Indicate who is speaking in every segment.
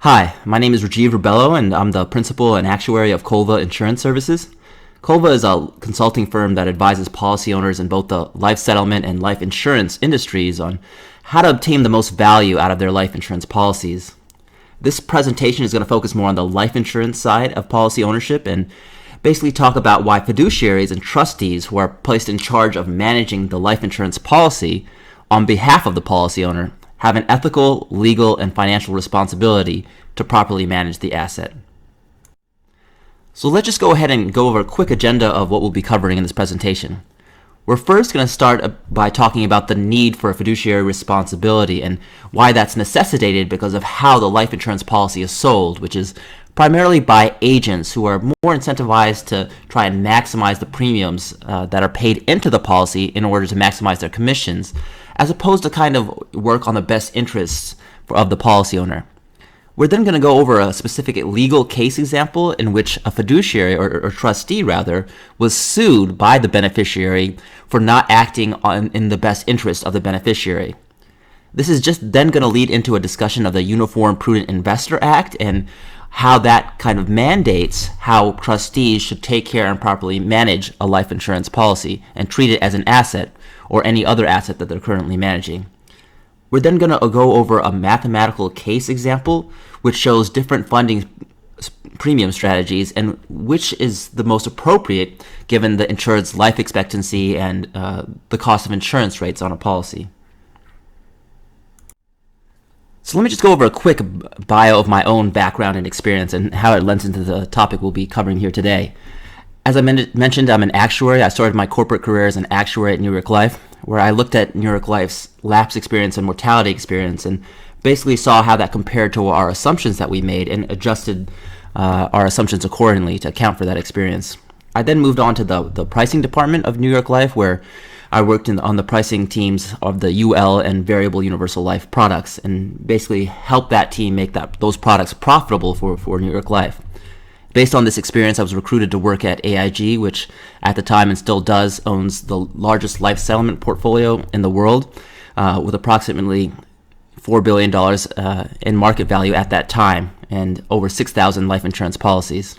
Speaker 1: Hi, my name is Rajiv Rubello, and I'm the principal and actuary of Colva Insurance Services. Colva is a consulting firm that advises policy owners in both the life settlement and life insurance industries on how to obtain the most value out of their life insurance policies. This presentation is going to focus more on the life insurance side of policy ownership and basically talk about why fiduciaries and trustees who are placed in charge of managing the life insurance policy on behalf of the policy owner have an ethical, legal, and financial responsibility to properly manage the asset. So let's just go ahead and go over a quick agenda of what we'll be covering in this presentation. We're first going to start by talking about the need for a fiduciary responsibility and why that's necessitated because of how the life insurance policy is sold, which is primarily by agents who are more incentivized to try and maximize the premiums that are paid into the policy in order to maximize their commissions, as opposed to kind of work on the best interests of the policy owner. We're then going to go over a specific legal case example in which a fiduciary or trustee rather was sued by the beneficiary for not acting in the best interest of the beneficiary. This is just then going to lead into a discussion of the Uniform Prudent Investor Act and how that kind of mandates how trustees should take care and properly manage a life insurance policy and treat it as an asset or any other asset that they're currently managing. We're then going to go over a mathematical case example which shows different funding premium strategies and which is the most appropriate given the insured's life expectancy and the cost of insurance rates on a policy. So let me just go over a quick bio of my own background and experience and how it lends into the topic we'll be covering here today. As I mentioned, I'm an actuary. I started my corporate career as an actuary at New York Life, where I looked at New York Life's lapse experience and mortality experience and basically saw how that compared to our assumptions that we made and adjusted our assumptions accordingly to account for that experience. I then moved on to the pricing department of New York Life, where I worked on the pricing teams of the UL and variable universal life products and basically helped that team make those products profitable for New York Life. Based on this experience, I was recruited to work at AIG, which at the time and still does owns the largest life settlement portfolio in the world, with approximately $4 billion in market value at that time and over 6,000 life insurance policies.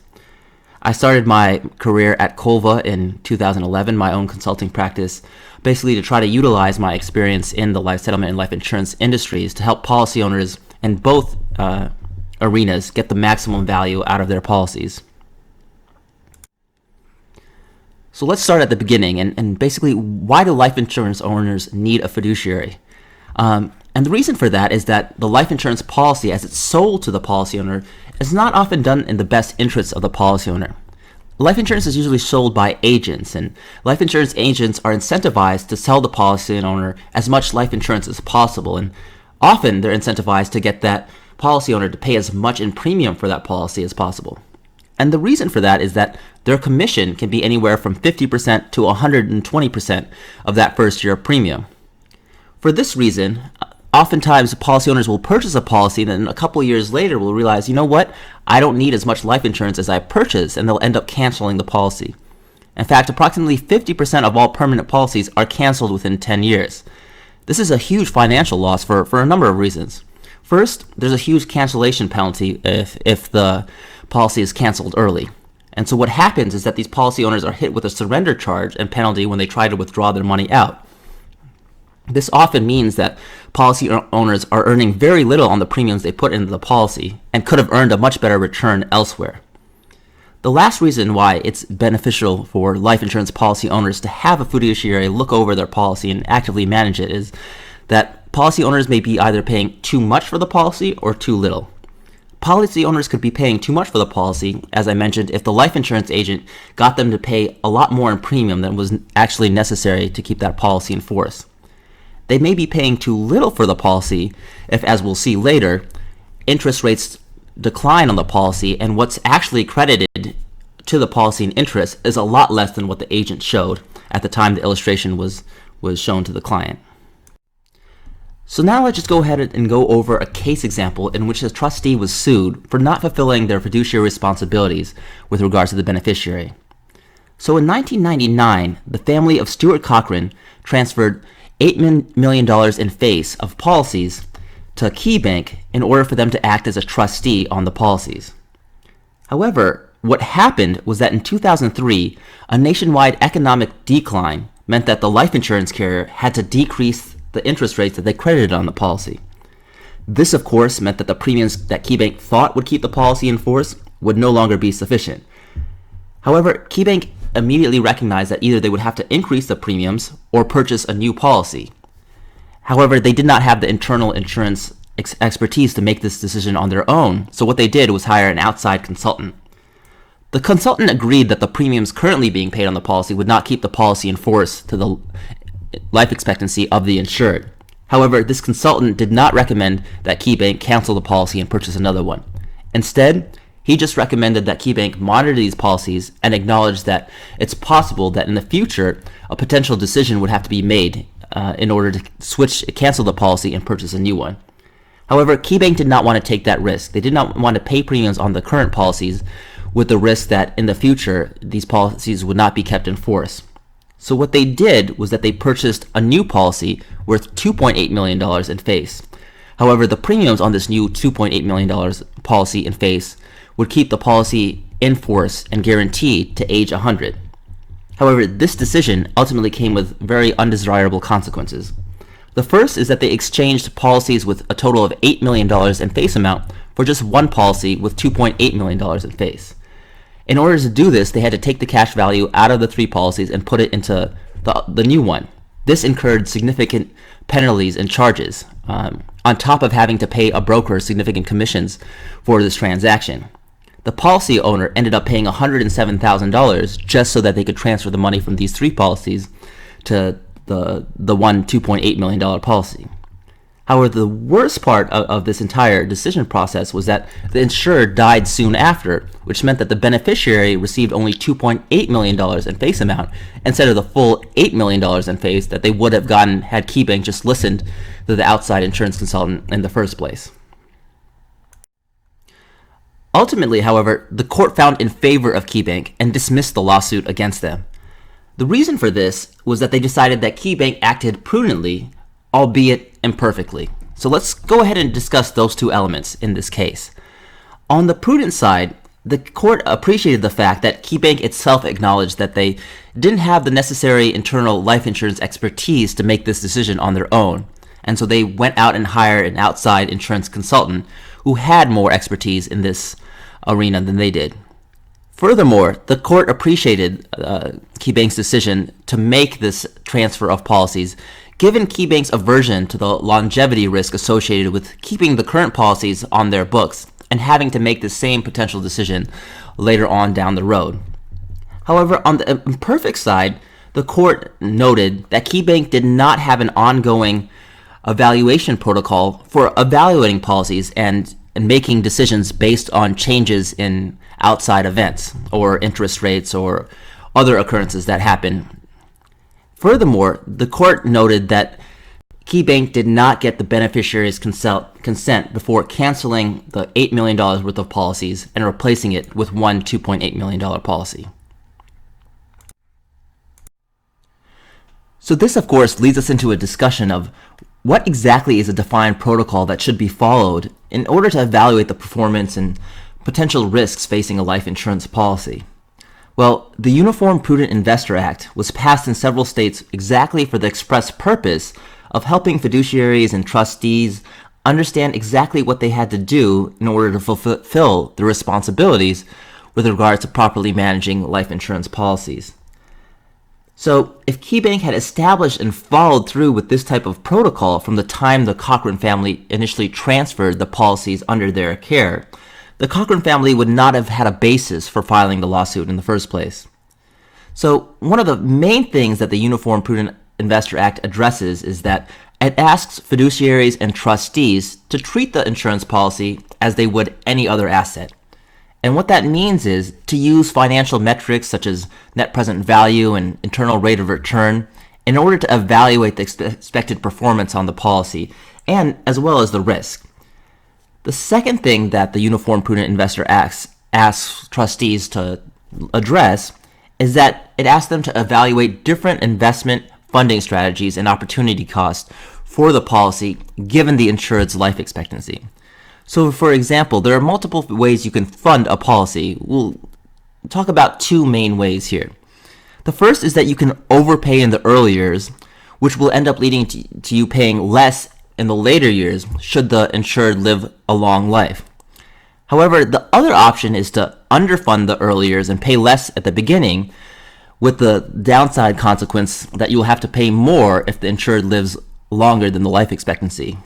Speaker 1: I started my career at Colva in 2011, my own consulting practice, basically to try to utilize my experience in the life settlement and life insurance industries to help policy owners in both arenas get the maximum value out of their policies. So let's start at the beginning and basically why do life insurance owners need a fiduciary? And the reason for that is that the life insurance policy as it's sold to the policy owner is not often done in the best interests of the policy owner. Life insurance is usually sold by agents, and life insurance agents are incentivized to sell the policy owner as much life insurance as possible, and often they're incentivized to get that policy owner to pay as much in premium for that policy as possible. And the reason for that is that their commission can be anywhere from 50% to 120% of that first year of premium. For this reason, oftentimes policy owners will purchase a policy and then a couple years later will realize, you know what, I don't need as much life insurance as I purchased, and they'll end up canceling the policy. In fact, approximately 50% of all permanent policies are canceled within 10 years. This is a huge financial loss for a number of reasons. First, there's a huge cancellation penalty if the policy is canceled early. And so what happens is that these policy owners are hit with a surrender charge and penalty when they try to withdraw their money out. This often means that policy owners are earning very little on the premiums they put into the policy and could have earned a much better return elsewhere. The last reason why it's beneficial for life insurance policy owners to have a fiduciary look over their policy and actively manage it is that policy owners may be either paying too much for the policy or too little. Policy owners could be paying too much for the policy, as I mentioned, if the life insurance agent got them to pay a lot more in premium than was actually necessary to keep that policy in force. They may be paying too little for the policy if, as we'll see later, interest rates decline on the policy and what's actually credited to the policy in interest is a lot less than what the agent showed at the time the illustration was shown to the client. So now let's just go ahead and go over a case example in which a trustee was sued for not fulfilling their fiduciary responsibilities with regards to the beneficiary. So in 1999, the family of Stuart Cochran transferred $8 million in face of policies to KeyBank in order for them to act as a trustee on the policies. However, what happened was that in 2003, a nationwide economic decline meant that the life insurance carrier had to decrease the interest rates that they credited on the policy. This, of course, meant that the premiums that KeyBank thought would keep the policy in force would no longer be sufficient. However, KeyBank immediately recognized that either they would have to increase the premiums or purchase a new policy. However, they did not have the internal insurance expertise to make this decision on their own, so what they did was hire an outside consultant. The consultant agreed that the premiums currently being paid on the policy would not keep the policy in force to the life expectancy of the insured. However, this consultant did not recommend that KeyBank cancel the policy and purchase another one. Instead, he just recommended that KeyBank monitor these policies and acknowledge that it's possible that in the future, a potential decision would have to be made in order to cancel the policy and purchase a new one. However, KeyBank did not want to take that risk. They did not want to pay premiums on the current policies with the risk that in the future, these policies would not be kept in force. So what they did was that they purchased a new policy worth $2.8 million in face. However, the premiums on this new $2.8 million policy in face would keep the policy in force and guaranteed to age 100. However, this decision ultimately came with very undesirable consequences. The first is that they exchanged policies with a total of $8 million in face amount for just one policy with $2.8 million in face. In order to do this, they had to take the cash value out of the three policies and put it into the new one. This incurred significant penalties and charges, on top of having to pay a broker significant commissions for this transaction. The policy owner ended up paying $107,000 just so that they could transfer the money from these three policies to the one $2.8 million policy. However, the worst part of this entire decision process was that the insured died soon after, which meant that the beneficiary received only $2.8 million in face amount instead of the full $8 million in face that they would have gotten had KeyBank just listened to the outside insurance consultant in the first place. Ultimately, however, the court found in favor of KeyBank and dismissed the lawsuit against them. The reason for this was that they decided that KeyBank acted prudently, albeit imperfectly. So let's go ahead and discuss those two elements in this case. On the prudent side, the court appreciated the fact that KeyBank itself acknowledged that they didn't have the necessary internal life insurance expertise to make this decision on their own. And so they went out and hired an outside insurance consultant who had more expertise in this arena than they did. Furthermore, the court appreciated KeyBank's decision to make this transfer of policies, given KeyBank's aversion to the longevity risk associated with keeping the current policies on their books and having to make the same potential decision later on down the road. However, on the imperfect side, the court noted that KeyBank did not have an ongoing evaluation protocol for evaluating policies and making decisions based on changes in outside events or interest rates or other occurrences that happen. Furthermore, the court noted that KeyBank did not get the beneficiary's consent before canceling the $8 million worth of policies and replacing it with one $2.8 million policy. So this, of course, leads us into a discussion of what exactly is a defined protocol that should be followed in order to evaluate the performance and potential risks facing a life insurance policy. Well, the Uniform Prudent Investor Act was passed in several states exactly for the express purpose of helping fiduciaries and trustees understand exactly what they had to do in order to fulfill their responsibilities with regard to properly managing life insurance policies. So, if KeyBank had established and followed through with this type of protocol from the time the Cochran family initially transferred the policies under their care, the Cochran family would not have had a basis for filing the lawsuit in the first place. So, one of the main things that the Uniform Prudent Investor Act addresses is that it asks fiduciaries and trustees to treat the insurance policy as they would any other asset. And what that means is to use financial metrics such as net present value and internal rate of return in order to evaluate the expected performance on the policy and as well as the risk. The second thing that the Uniform Prudent Investor Act asks trustees to address is that it asks them to evaluate different investment funding strategies and opportunity costs for the policy given the insured's life expectancy. So for example, there are multiple ways you can fund a policy. We'll talk about two main ways here. The first is that you can overpay in the early years, which will end up leading to you paying less in the later years should the insured live a long life. However, the other option is to underfund the early years and pay less at the beginning, with the downside consequence that you will have to pay more if the insured lives longer than the life expectancy.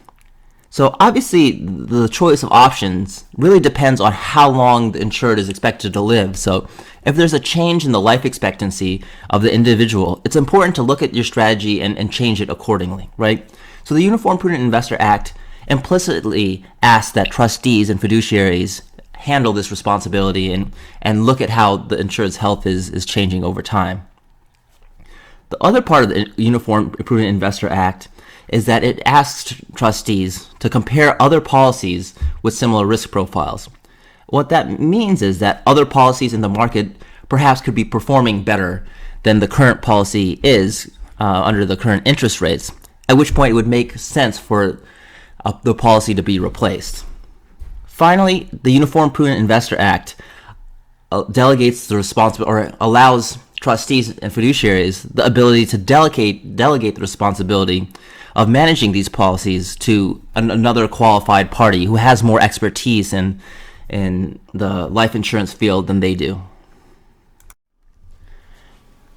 Speaker 1: So obviously, the choice of options really depends on how long the insured is expected to live. So if there's a change in the life expectancy of the individual, it's important to look at your strategy and change it accordingly, right? So the Uniform Prudent Investor Act implicitly asks that trustees and fiduciaries handle this responsibility and look at how the insured's health is changing over time. The other part of the Uniform Prudent Investor Act is that it asks trustees to compare other policies with similar risk profiles. What that means is that other policies in the market perhaps could be performing better than the current policy is under the current interest rates, at which point it would make sense for the policy to be replaced. Finally, the Uniform Prudent Investor Act delegates the responsibility, or allows trustees and fiduciaries the ability to delegate the responsibility of managing these policies to another qualified party who has more expertise in the life insurance field than they do.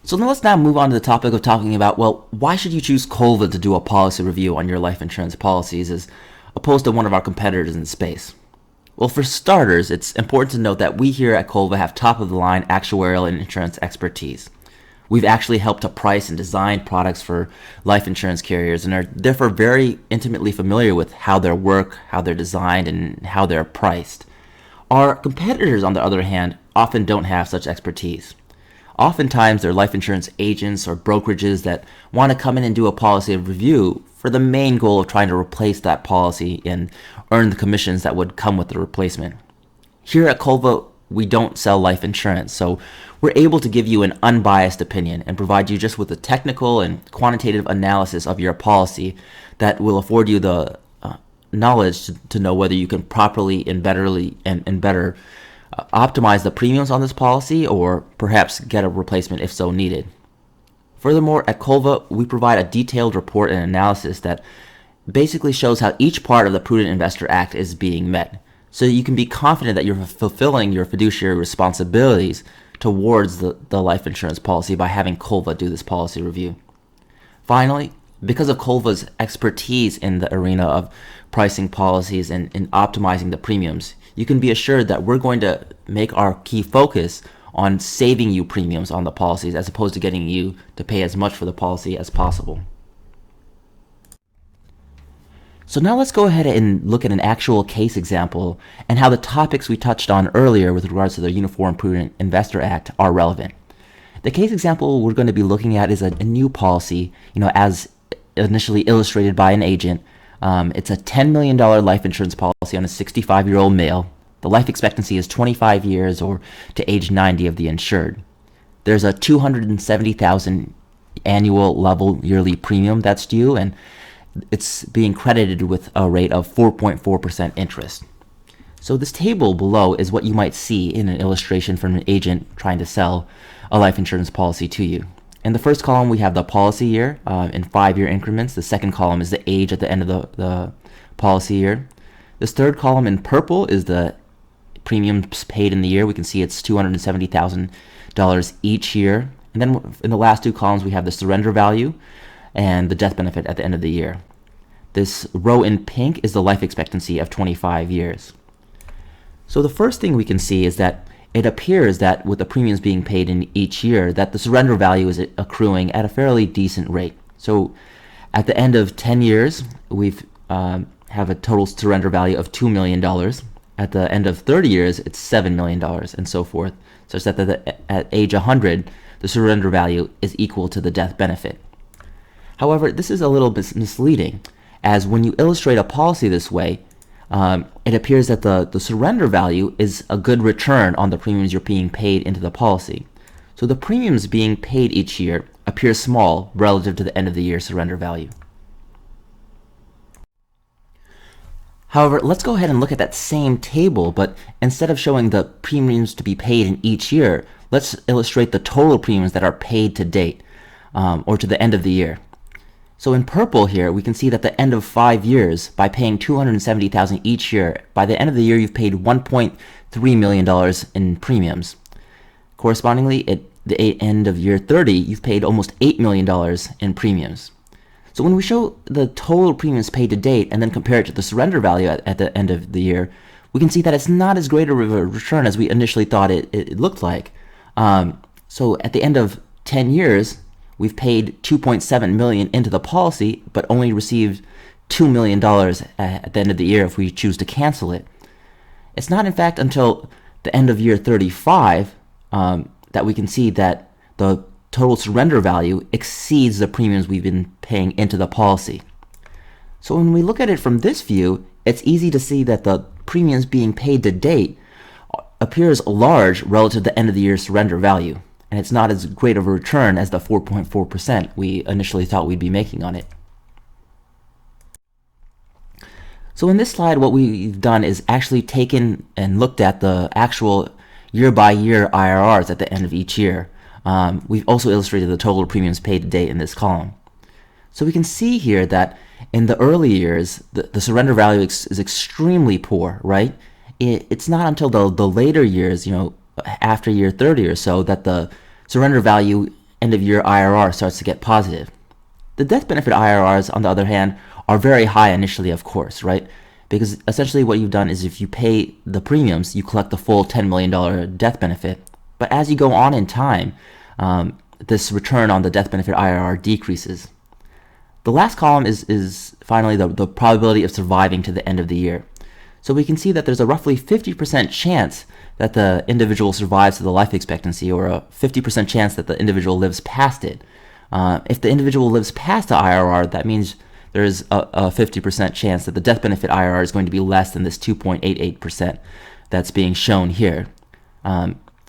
Speaker 1: So let's now move on to the topic of talking about, well, why should you choose COLVA to do a policy review on your life insurance policies as opposed to one of our competitors in the space? Well, for starters, it's important to note that we here at COLVA have top-of-the-line actuarial and insurance expertise. We've actually helped to price and design products for life insurance carriers and are therefore very intimately familiar with how they work, how they're designed, and how they're priced. Our competitors, on the other hand, often don't have such expertise. Oftentimes, they're life insurance agents or brokerages that want to come in and do a policy review for the main goal of trying to replace that policy and earn the commissions that would come with the replacement. Here at COLVA, we don't sell life insurance, so we're able to give you an unbiased opinion and provide you just with a technical and quantitative analysis of your policy that will afford you the knowledge to know whether you can properly and better optimize the premiums on this policy or perhaps get a replacement if so needed. Furthermore, at COLVA, we provide a detailed report and analysis that basically shows how each part of the Prudent Investor Act is being met, so you can be confident that you're fulfilling your fiduciary responsibilities towards the life insurance policy by having COLVA do this policy review. Finally, because of COLVA's expertise in the arena of pricing policies and in optimizing the premiums, you can be assured that we're going to make our key focus on saving you premiums on the policies as opposed to getting you to pay as much for the policy as possible. So now let's go ahead and look at an actual case example and how the topics we touched on earlier with regards to the Uniform Prudent Investor Act are relevant. The case example we're going to be looking at is a new policy, as initially illustrated by an agent. It's a $10 million life insurance policy on a 65-year-old male. The life expectancy is 25 years or to age 90 of the insured. There's a $270,000 annual level yearly premium that's due, and it's being credited with a rate of 4.4% interest. So this table below is what you might see in an illustration from an agent trying to sell a life insurance policy to you. In the first column, we have the policy year in 5-year increments. The second column is the age at the end of the policy year. This third column in purple is the premiums paid in the year. We can see it's $270,000 each year. And then in the last two columns, we have the surrender value and the death benefit at the end of the year. This row in pink is the life expectancy of 25 years. So the first thing we can see is that it appears that with the premiums being paid in each year, that the surrender value is accruing at a fairly decent rate. So at the end of 10 years, we've have a total surrender value of $2 million. At the end of 30 years, it's $7 million, and so forth, such that at age 100, the surrender value is equal to the death benefit. However, this is a little bit misleading, as when you illustrate a policy this way, it appears that the surrender value is a good return on the premiums you're being paid into the policy. So the premiums being paid each year appear small relative to the end of the year surrender value. However, let's go ahead and look at that same table, but instead of showing the premiums to be paid in each year, let's illustrate the total premiums that are paid to date, or to the end of the year. So in purple here, we can see that the end of 5 years, by paying $270,000 each year, by the end of the year you've paid $1.3 million in premiums. Correspondingly, at the end of year 30, you've paid almost $8 million in premiums. So when we show the total premiums paid to date and then compare it to the surrender value at the end of the year, we can see that it's not as great of a return as we initially thought it looked like. So at the end of 10 years, we've paid $2.7 million into the policy, but only received $2 million at the end of the year if we choose to cancel it. It's not, in fact, until the end of year 35 that we can see that the total surrender value exceeds the premiums we've been paying into the policy. So when we look at it from this view, it's easy to see that the premiums being paid to date appears large relative to the end of the year surrender value, and it's not as great of a return as the 4.4% we initially thought we'd be making on it. So in this slide, what we've done is actually taken and looked at the actual year-by-year IRRs at the end of each year. We've also illustrated the total premiums paid to date in this column. So we can see here that in the early years, the surrender value is extremely poor, right? It's not until the later years, after year 30 or so, that the surrender value end of year IRR starts to get positive. The death benefit IRRs, on the other hand, are very high initially, of course, right? Because essentially what you've done is if you pay the premiums, you collect the full $10 million death benefit. But as you go on in time, this return on the death benefit IRR decreases. The last column is finally the probability of surviving to the end of the year. So we can see that there's a roughly 50% chance that the individual survives to the life expectancy, or a 50% chance that the individual lives past it. If the individual lives past the IRR, that means there's a 50% chance that the death benefit IRR is going to be less than this 2.88% that's being shown here.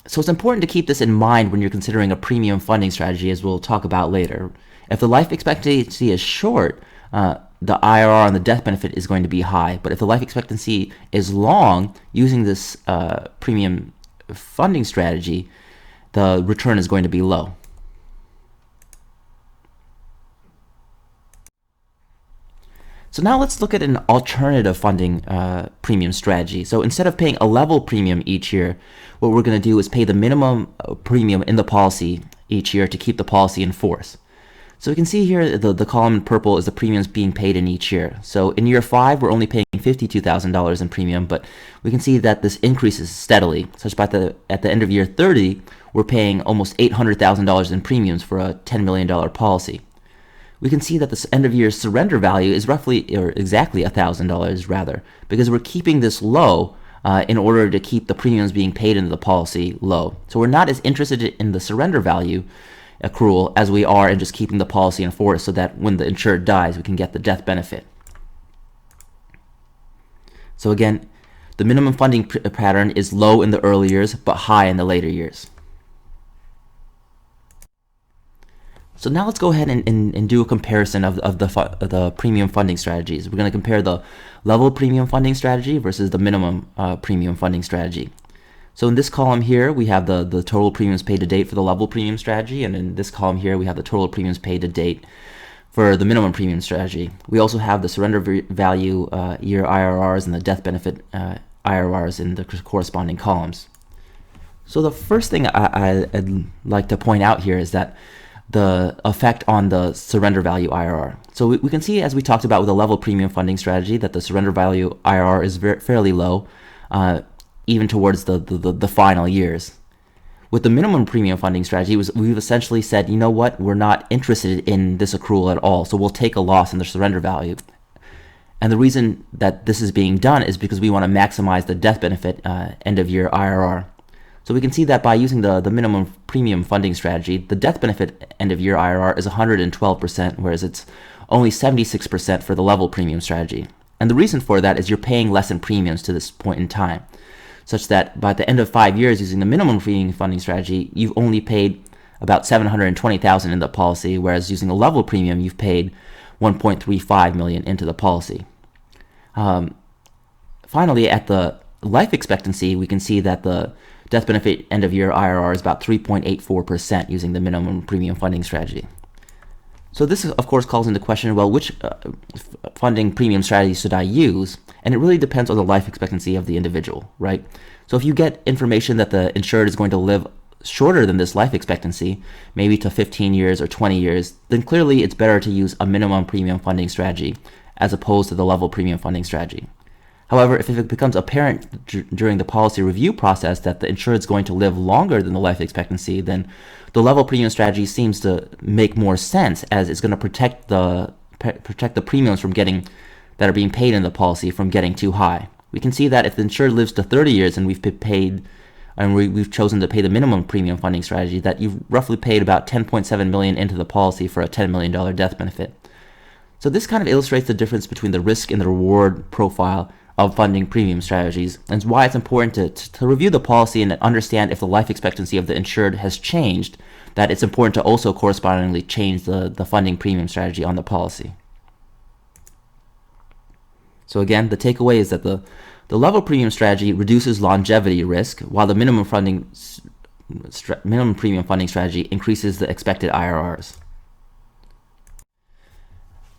Speaker 1: So it's important to keep this in mind when you're considering a premium funding strategy, as we'll talk about later. If the life expectancy is short, the IRR on the death benefit is going to be high. But if the life expectancy is long, using this premium funding strategy, the return is going to be low. So now let's look at an alternative funding premium strategy. So instead of paying a level premium each year, what we're going to do is pay the minimum premium in the policy each year to keep the policy in force. So we can see here the column in purple is the premiums being paid in each year. So in year 5, we're only paying $52,000 in premium, but we can see that this increases steadily, such that at the end of year 30, we're paying almost $800,000 in premiums for a $10 million policy. We can see that this end of year surrender value is roughly, or exactly $1,000 rather, because we're keeping this low in order to keep the premiums being paid into the policy low. So we're not as interested in the surrender value accrual as we are in just keeping the policy in force, so that when the insured dies, we can get the death benefit. So again, the minimum funding pattern is low in the early years, but high in the later years. So now let's go ahead and do a comparison of the premium funding strategies. We're going to compare the level premium funding strategy versus the minimum premium funding strategy. So in this column here, we have the total premiums paid to date for the level premium strategy, and in this column here, we have the total premiums paid to date for the minimum premium strategy. We also have the surrender value year IRRs and the death benefit IRRs in the corresponding columns. So the first thing I'd like to point out here is that the effect on the surrender value IRR. So we can see, as we talked about with the level premium funding strategy, that the surrender value IRR is fairly low, even towards the final years. With the minimum premium funding strategy, we've essentially said, you know what, we're not interested in this accrual at all, so we'll take a loss in the surrender value. And the reason that this is being done is because we want to maximize the death benefit end of year IRR. So we can see that by using the minimum premium funding strategy, the death benefit end of year IRR is 112%, whereas it's only 76% for the level premium strategy. And the reason for that is you're paying less in premiums to this point in time, such that by the end of 5 years using the minimum premium funding strategy, you've only paid about $720,000 in the policy, whereas using the level premium, you've paid $1.35 million into the policy. finally, at the life expectancy, we can see that the death benefit end of year IRR is about 3.84% using the minimum premium funding strategy. So this, of course, calls into question, well, which funding premium strategy should I use? And it really depends on the life expectancy of the individual, right? So if you get information that the insured is going to live shorter than this life expectancy, maybe to 15 years or 20 years, then clearly it's better to use a minimum premium funding strategy as opposed to the level premium funding strategy. However, if it becomes apparent during the policy review process that the insured is going to live longer than the life expectancy, then the level premium strategy seems to make more sense, as it's going to protect the premiums from getting that are being paid in the policy from getting too high. We can see that if the insured lives to 30 years and we've chosen to pay the minimum premium funding strategy, that you've roughly paid about $10.7 million into the policy for a $10 million death benefit. So this kind of illustrates the difference between the risk and the reward profile of funding premium strategies, and why it's important to review the policy and understand if the life expectancy of the insured has changed, that it's important to also correspondingly change the funding premium strategy on the policy. So again, the takeaway is that the level premium strategy reduces longevity risk, while the minimum premium funding strategy increases the expected IRRs.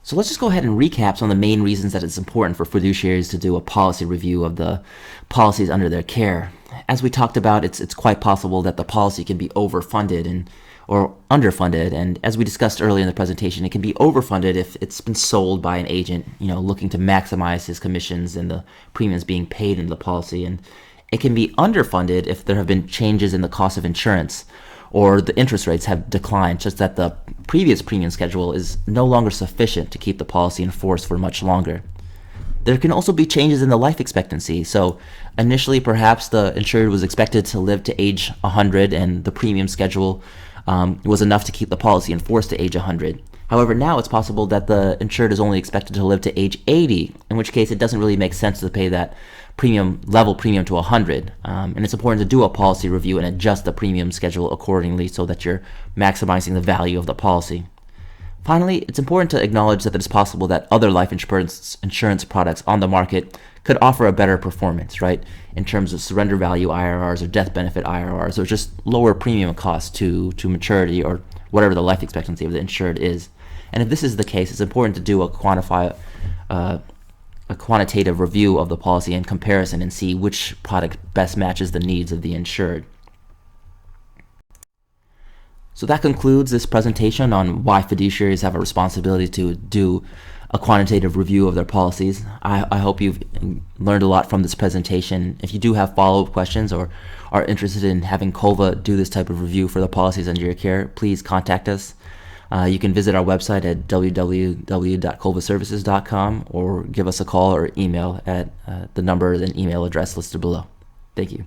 Speaker 1: So let's just go ahead and recap some of the main reasons that it's important for fiduciaries to do a policy review of the policies under their care. As we talked about, it's quite possible that the policy can be overfunded or underfunded, and as we discussed earlier in the presentation, it can be overfunded if it's been sold by an agent, looking to maximize his commissions and the premiums being paid into the policy, and it can be underfunded if there have been changes in the cost of insurance, or the interest rates have declined such that the previous premium schedule is no longer sufficient to keep the policy in force for much longer. There can also be changes in the life expectancy. So initially, perhaps the insured was expected to live to age 100 and the premium schedule was enough to keep the policy in force to age 100. However, now it's possible that the insured is only expected to live to age 80, in which case it doesn't really make sense to pay that level premium to 100. And it's important to do a policy review and adjust the premium schedule accordingly so that you're maximizing the value of the policy. Finally, it's important to acknowledge that it's possible that other life insurance products on the market could offer a better performance, right? In terms of surrender value IRRs or death benefit IRRs, or just lower premium costs to maturity or whatever the life expectancy of the insured is. And if this is the case, it's important to do a quantitative review of the policy and comparison and see which product best matches the needs of the insured. So that concludes this presentation on why fiduciaries have a responsibility to do a quantitative review of their policies. I hope you've learned a lot from this presentation. If you do have follow-up questions or are interested in having COLVA do this type of review for the policies under your care, please contact us. You can visit our website at www.colvaservices.com or give us a call or email at the number and email address listed below. Thank you.